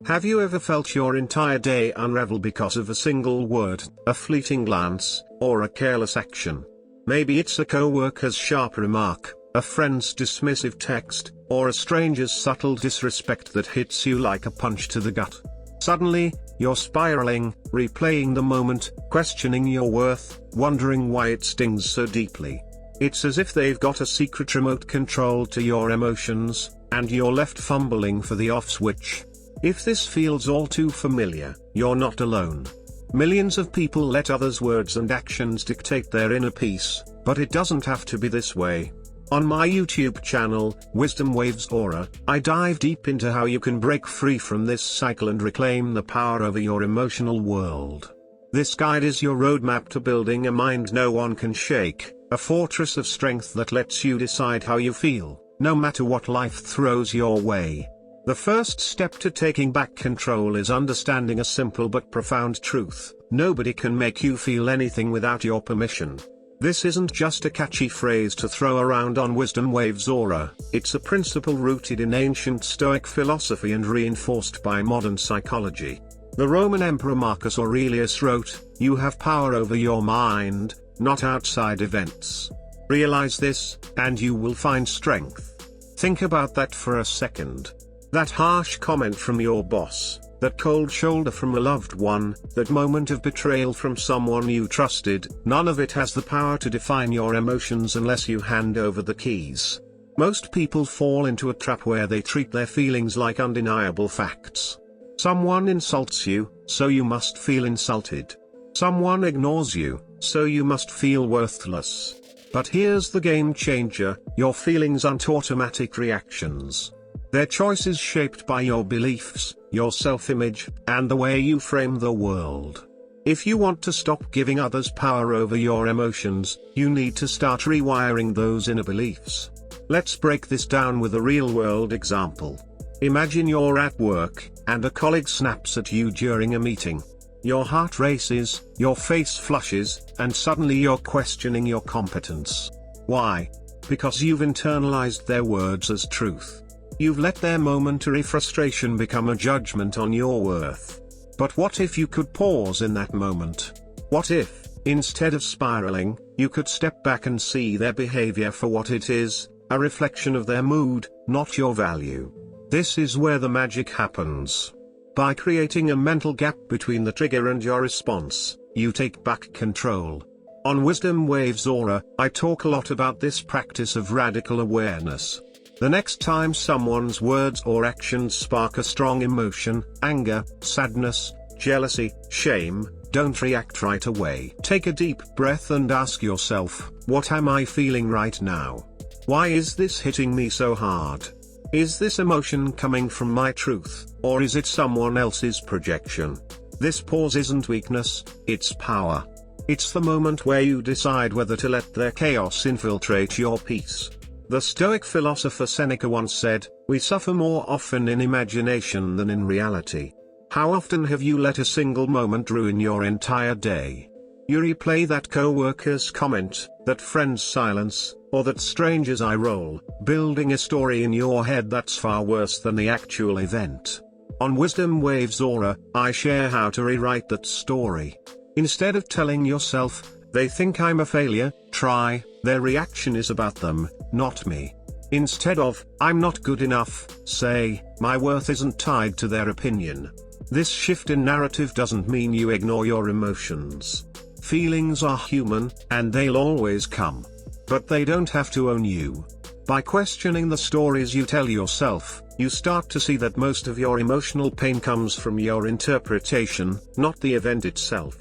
Have you ever felt your entire day unravel because of a single word, a fleeting glance, or a careless action? Maybe it's a co-worker's sharp remark, a friend's dismissive text, or a stranger's subtle disrespect that hits you like a punch to the gut. Suddenly, you're spiraling, replaying the moment, questioning your worth, wondering why it stings so deeply. It's as if they've got a secret remote control to your emotions, and you're left fumbling for the off switch. If this feels all too familiar, you're not alone. Millions of people let others' words and actions dictate their inner peace, but it doesn't have to be this way. On my YouTube channel, WisdomWavesAura, I dive deep into how you can break free from this cycle and reclaim the power over your emotional world. This guide is your roadmap to building a mind no one can shake, a fortress of strength that lets you decide how you feel, no matter what life throws your way. The first step to taking back control is understanding a simple but profound truth: nobody can make you feel anything without your permission. This isn't just a catchy phrase to throw around on WisdomWavesAura, it's a principle rooted in ancient Stoic philosophy and reinforced by modern psychology. The Roman Emperor Marcus Aurelius wrote, "You have power over your mind, not outside events. Realize this, and you will find strength." Think about that for a second. That harsh comment from your boss, that cold shoulder from a loved one, that moment of betrayal from someone you trusted, none of it has the power to define your emotions unless you hand over the keys. Most people fall into a trap where they treat their feelings like undeniable facts. Someone insults you, so you must feel insulted. Someone ignores you, so you must feel worthless. But here's the game changer: your feelings aren't automatic reactions. They're choices shaped by your beliefs, your self-image, and the way you frame the world. If you want to stop giving others power over your emotions, you need to start rewiring those inner beliefs. Let's break this down with a real-world example. Imagine you're at work, and a colleague snaps at you during a meeting. Your heart races, your face flushes, and suddenly you're questioning your competence. Why? Because you've internalized their words as truth. You've let their momentary frustration become a judgment on your worth. But what if you could pause in that moment? What if, instead of spiraling, you could step back and see their behavior for what it is, a reflection of their mood, not your value? This is where the magic happens. By creating a mental gap between the trigger and your response, you take back control. On WisdomWavesAura, I talk a lot about this practice of radical awareness. The next time someone's words or actions spark a strong emotion, anger, sadness, jealousy, shame, don't react right away. Take a deep breath and ask yourself, what am I feeling right now? Why is this hitting me so hard? Is this emotion coming from my truth, or is it someone else's projection? This pause isn't weakness, it's power. It's the moment where you decide whether to let their chaos infiltrate your peace. The Stoic philosopher Seneca once said, "We suffer more often in imagination than in reality." How often have you let a single moment ruin your entire day? You replay that co-worker's comment, that friend's silence, or that stranger's eye roll, building a story in your head that's far worse than the actual event. On WisdomWavesAura, I share how to rewrite that story. Instead of telling yourself, "They think I'm a failure," try, "Their reaction is about them, not me." Instead of, "I'm not good enough," say, "My worth isn't tied to their opinion." This shift in narrative doesn't mean you ignore your emotions. Feelings are human, and they'll always come. But they don't have to own you. By questioning the stories you tell yourself, you start to see that most of your emotional pain comes from your interpretation, not the event itself.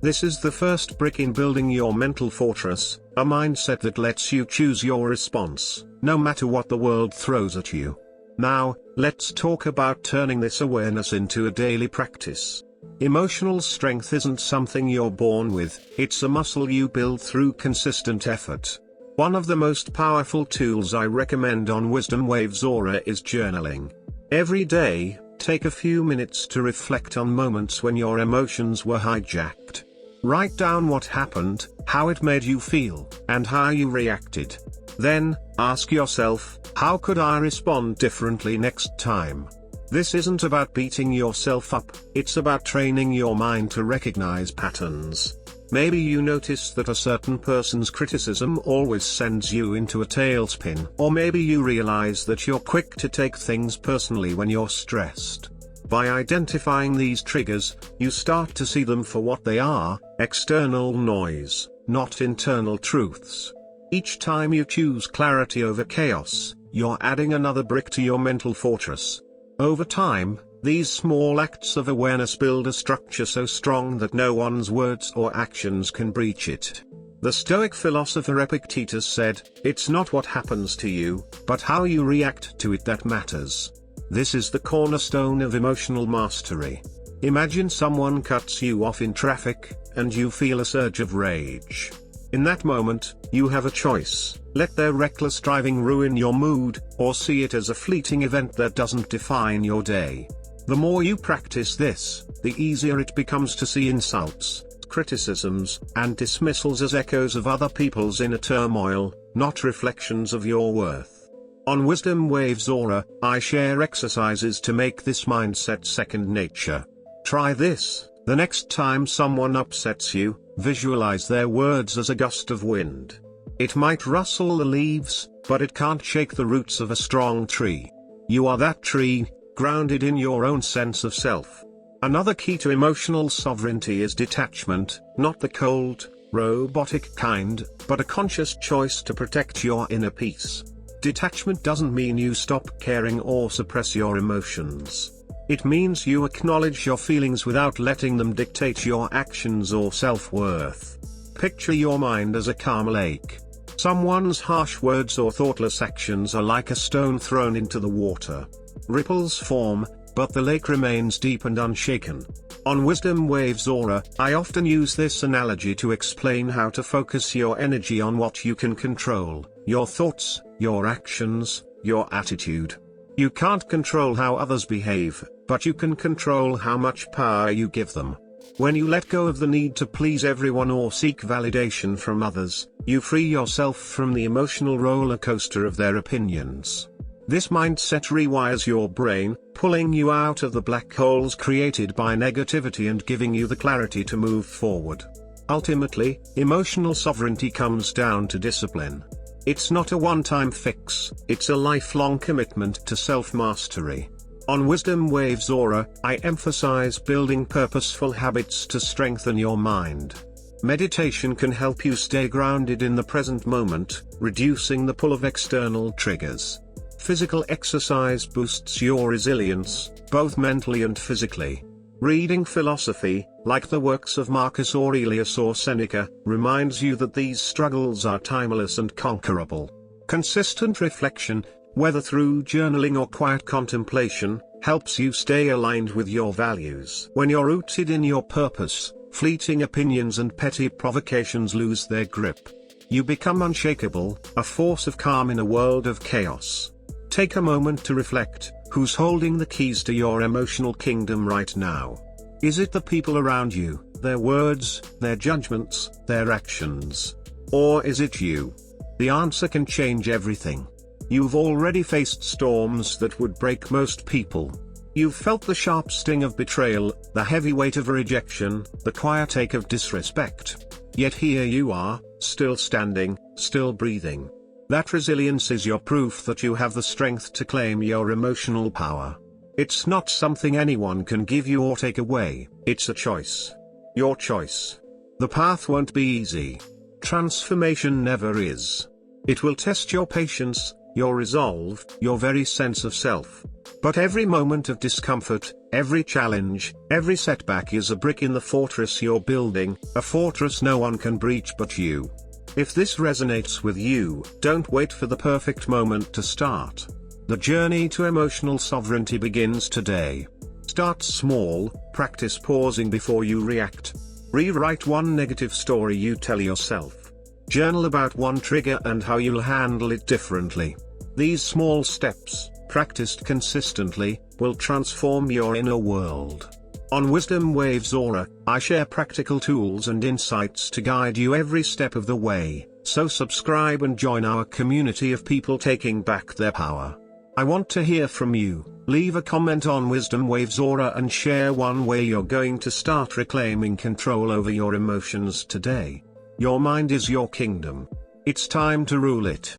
This is the first brick in building your mental fortress, a mindset that lets you choose your response, no matter what the world throws at you. Now, let's talk about turning this awareness into a daily practice. Emotional strength isn't something you're born with, it's a muscle you build through consistent effort. One of the most powerful tools I recommend on WisdomWavesAura is journaling. Every day, take a few minutes to reflect on moments when your emotions were hijacked. Write down what happened, how it made you feel, and how you reacted. Then, ask yourself, how could I respond differently next time? This isn't about beating yourself up, it's about training your mind to recognize patterns. Maybe you notice that a certain person's criticism always sends you into a tailspin. Or maybe you realize that you're quick to take things personally when you're stressed. By identifying these triggers, you start to see them for what they are, external noise, not internal truths. Each time you choose clarity over chaos, you're adding another brick to your mental fortress. Over time, these small acts of awareness build a structure so strong that no one's words or actions can breach it. The Stoic philosopher Epictetus said, "It's not what happens to you, but how you react to it that matters." This is the cornerstone of emotional mastery. Imagine someone cuts you off in traffic, and you feel a surge of rage. In that moment, you have a choice: let their reckless driving ruin your mood, or see it as a fleeting event that doesn't define your day. The more you practice this, the easier it becomes to see insults, criticisms, and dismissals as echoes of other people's inner turmoil, not reflections of your worth. On Wisdom Waves Aura, I share exercises to make this mindset second nature. Try this: the next time someone upsets you, visualize their words as a gust of wind. It might rustle the leaves, but it can't shake the roots of a strong tree. You are that tree, grounded in your own sense of self. Another key to emotional sovereignty is detachment, not the cold, robotic kind, but a conscious choice to protect your inner peace. Detachment doesn't mean you stop caring or suppress your emotions. It means you acknowledge your feelings without letting them dictate your actions or self-worth. Picture your mind as a calm lake. Someone's harsh words or thoughtless actions are like a stone thrown into the water. Ripples form, but the lake remains deep and unshaken. On Wisdom Waves Aura, I often use this analogy to explain how to focus your energy on what you can control: your thoughts, your actions, your attitude. You can't control how others behave, but you can control how much power you give them. When you let go of the need to please everyone or seek validation from others, you free yourself from the emotional roller coaster of their opinions. This mindset rewires your brain, pulling you out of the black holes created by negativity and giving you the clarity to move forward. Ultimately, emotional sovereignty comes down to discipline. It's not a one-time fix, it's a lifelong commitment to self-mastery. On Wisdom Waves Aura, I emphasize building purposeful habits to strengthen your mind. Meditation can help you stay grounded in the present moment, reducing the pull of external triggers. Physical exercise boosts your resilience, both mentally and physically. Reading philosophy, like the works of Marcus Aurelius or Seneca, reminds you that these struggles are timeless and conquerable. Consistent reflection, whether through journaling or quiet contemplation, helps you stay aligned with your values. When you're rooted in your purpose, fleeting opinions and petty provocations lose their grip. You become unshakable, a force of calm in a world of chaos. Take a moment to reflect: who's holding the keys to your emotional kingdom right now? Is it the people around you, their words, their judgments, their actions? Or is it you? The answer can change everything. You've already faced storms that would break most people. You've felt the sharp sting of betrayal, the heavy weight of rejection, the quiet ache of disrespect. Yet here you are, still standing, still breathing. That resilience is your proof that you have the strength to claim your emotional power. It's not something anyone can give you or take away, it's a choice. Your choice. The path won't be easy. Transformation never is. It will test your patience, your resolve, your very sense of self. But every moment of discomfort, every challenge, every setback is a brick in the fortress you're building, a fortress no one can breach but you. If this resonates with you, don't wait for the perfect moment to start. The journey to emotional sovereignty begins today. Start small, practice pausing before you react. Rewrite one negative story you tell yourself. Journal about one trigger and how you'll handle it differently. These small steps, practiced consistently, will transform your inner world. On Wisdom Waves Aura, I share practical tools and insights to guide you every step of the way, so subscribe and join our community of people taking back their power. I want to hear from you. Leave a comment on Wisdom Waves Aura and share one way you're going to start reclaiming control over your emotions today. Your mind is your kingdom. It's time to rule it.